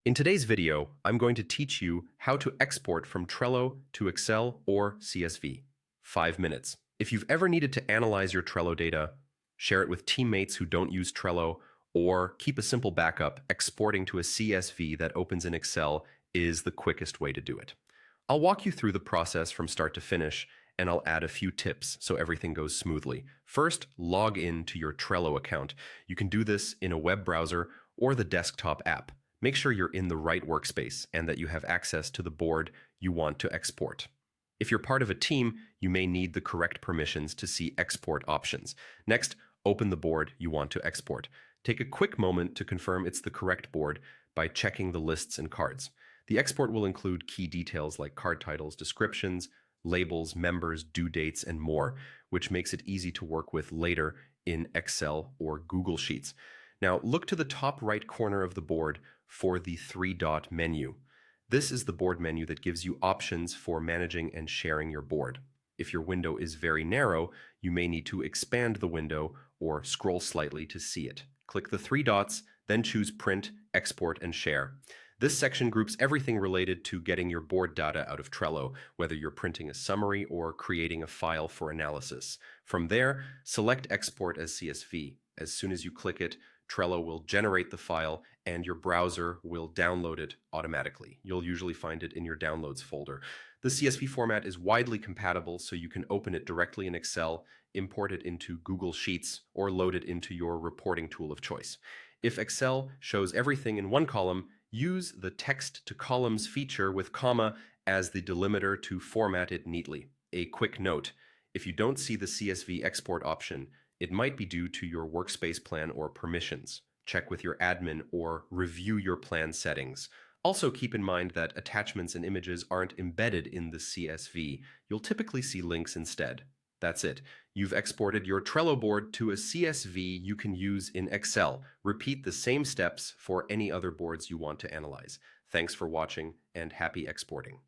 In today's video, I'm going to teach you how to export from Trello to Excel or CSV. 5 minutes. If you've ever needed to analyze your Trello data, share it with teammates who don't use Trello, or keep a simple backup, exporting to a CSV that opens in Excel is the quickest way to do it. I'll walk you through the process from start to finish, and I'll add a few tips so everything goes smoothly. First, log in to your Trello account. You can do this in a web browser or the desktop app. Make sure you're in the right workspace and that you have access to the board you want to export. If you're part of a team, you may need the correct permissions to see export options. Next, open the board you want to export. Take a quick moment to confirm it's the correct board by checking the lists and cards. The export will include key details like card titles, descriptions, labels, members, due dates, and more, which makes it easy to work with later in Excel or Google Sheets. Now, look to the top right corner of the board for the three-dot menu. This is the board menu that gives you options for managing and sharing your board. If your window is very narrow, you may need to expand the window or scroll slightly to see it. Click the three dots, then choose Print, Export, and Share. This section groups everything related to getting your board data out of Trello, whether you're printing a summary or creating a file for analysis. From there, select Export as CSV. As soon as you click it, Trello will generate the file and your browser will download it automatically. You'll usually find it in your Downloads folder. The CSV format is widely compatible, so you can open it directly in Excel, import it into Google Sheets, or load it into your reporting tool of choice. If Excel shows everything in one column, use the Text to Columns feature with comma as the delimiter to format it neatly. A quick note: if you don't see the CSV export option, it might be due to your workspace plan or permissions. Check with your admin or review your plan settings. Also keep in mind that attachments and images aren't embedded in the CSV. You'll typically see links instead. That's it. You've exported your Trello board to a CSV you can use in Excel. Repeat the same steps for any other boards you want to analyze. Thanks for watching and happy exporting.